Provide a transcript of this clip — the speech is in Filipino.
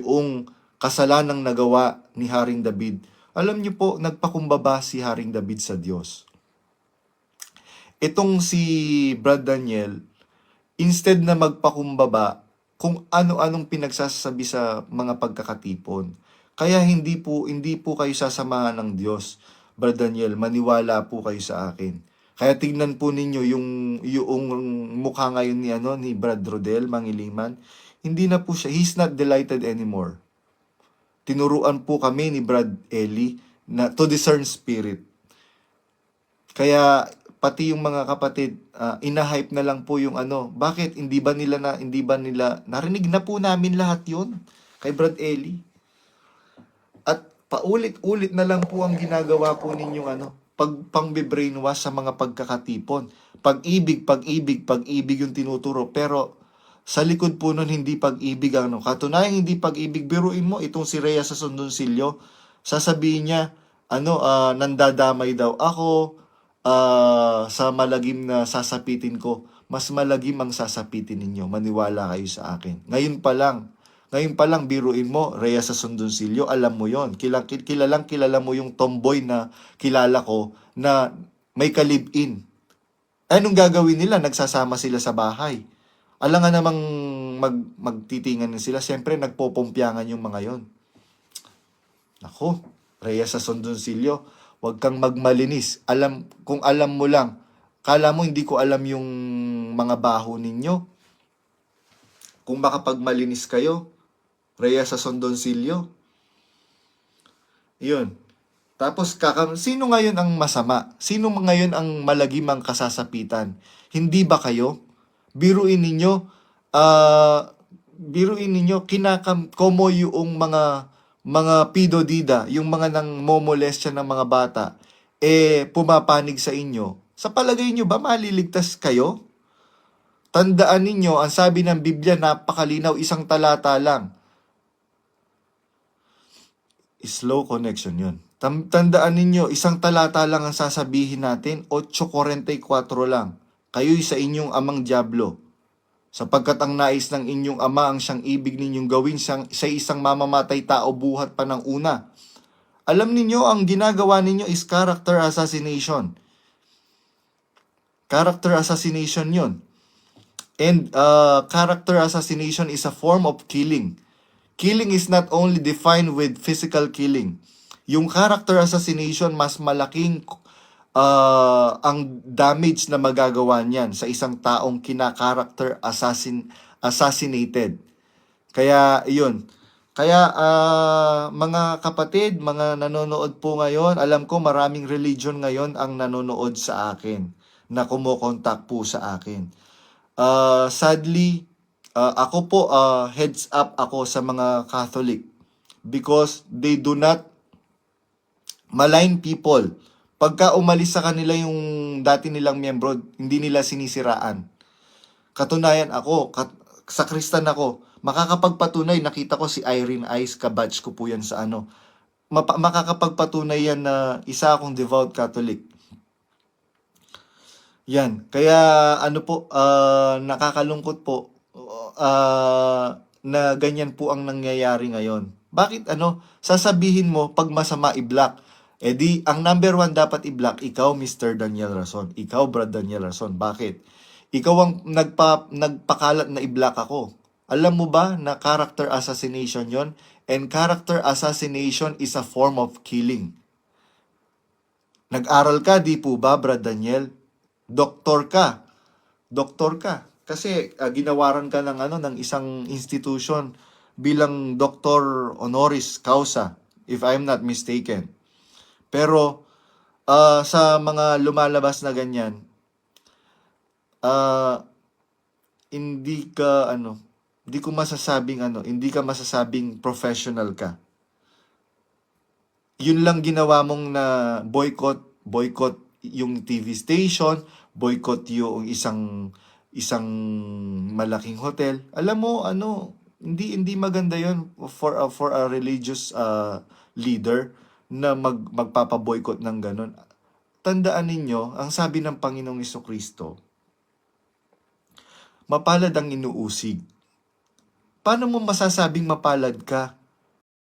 yung kasalanang nagawa ni Haring David. Alam niyo po, nagpakumbaba si Haring David sa Diyos. Itong si Brad Daniel, instead na magpakumbaba kung ano-anong pinagsasabi sa mga pagkakatipon. Kaya hindi po kayo sasamahan ng Diyos. Brad Daniel, maniwala po kayo sa akin. Kaya tignan po ninyo yung mukha ngayon ni Brad Rodel Mangiliman. Hindi na po siya, he's not delighted anymore. Tinuruan po kami ni Brad Eli na to discern spirit. Kaya pati yung mga kapatid, inahype na lang po yung bakit hindi ba nila narinig na po namin lahat 'yon kay Brad Eli. At paulit-ulit na lang po ang ginagawa po ninyong pang-brainwash sa mga pagkakatipon. Pag-ibig yung tinuturo, pero sa likod po nun hindi pag-ibig katunayan hindi pag-ibig. Biruin mo itong si Rhea sa Sondonsilyo, sasabihin niya nandadamay daw ako sa malagim na sasapitin ko. Mas malagim ang sasapitin ninyo, maniwala kayo sa akin. Ngayon pa lang biruin mo, Rhea sa Sondonsilyo, alam mo yon. Kilala mo yung tomboy na kilala ko na may ka-live-in. Anong gagawin nila? Nagsasama sila sa bahay. Alam nga namang magtitingan sila. Siyempre, nagpopompyangan yung mga yon. Nako, Rhea sa Sondonsilyo, huwag kang magmalinis. Kung alam mo lang, kala mo hindi ko alam yung mga baho ninyo. Kung makapagmalinis kayo, Rhea sa Sondonsilyo. Yun. Tapos, sino ngayon ang masama? Sino ngayon ang malagimang kasasapitan? Hindi ba kayo? Biruin ninyo, komo yung mga pidodida, yung mga nang momolestya ng mga bata, pumapanig sa inyo. Sa palagay nyo ba maliligtas kayo? Tandaan ninyo, ang sabi ng Biblia, napakalinaw, isang talata lang. Slow connection yun. Tandaan ninyo, isang talata lang ang sasabihin natin, 8:44 lang. Kayo'y sa inyong amang dyablo. Sapagkat ang nais ng inyong ama ang siyang ibig ninyong gawin sa isang mamamatay tao buhat pa ng una. Alam ninyo, ang ginagawa ninyo is character assassination. Character assassination yun. And character assassination is a form of killing. Killing is not only defined with physical killing. Yung character assassination, mas malaking ang damage na magagawa niyan sa isang taong kina-character assassinated. Kaya, yun. Kaya, mga kapatid, mga nanonood po ngayon, alam ko maraming religion ngayon ang nanonood sa akin, na kumokontak po sa akin. Sadly, ako po, heads up ako sa mga Catholic because they do not malign people. Pagka umalis sa kanila yung dati nilang miyembro, hindi nila sinisiraan. Katunayan ako, sa Kristan ako, makakapagpatunay, nakita ko si Irene Ice, kabatch ko po yan sa makakapagpatunay yan na isa akong devout Catholic. Yan, kaya nakakalungkot po na ganyan po ang nangyayari ngayon. Bakit sasabihin mo pag masama i-block? Ang number 1 dapat i-block, ikaw Mr. Daniel Rason. Ikaw Brad Daniel Rason. Bakit? Ikaw ang nagpakalat na i-block ako. Alam mo ba na character assassination yon? And character assassination is a form of killing. Nag-aral ka, di po ba Brad Daniel? Doktor ka. Kasi ginawaran ka ng isang institution bilang Doctor Honoris Causa, if I'm not mistaken. Pero sa mga lumalabas na ganyan, hindi ko masasabing hindi ka masasabing professional ka. Yun lang ginawa mong na boycott yung TV station, boycott yung isang malaking hotel. Alam mo hindi maganda yun for a religious leader na magpapaboycott ng ganun. Tandaan ninyo, ang sabi ng Panginoong Jesucristo, mapalad ang inuusig paano mo masasabing mapalad ka?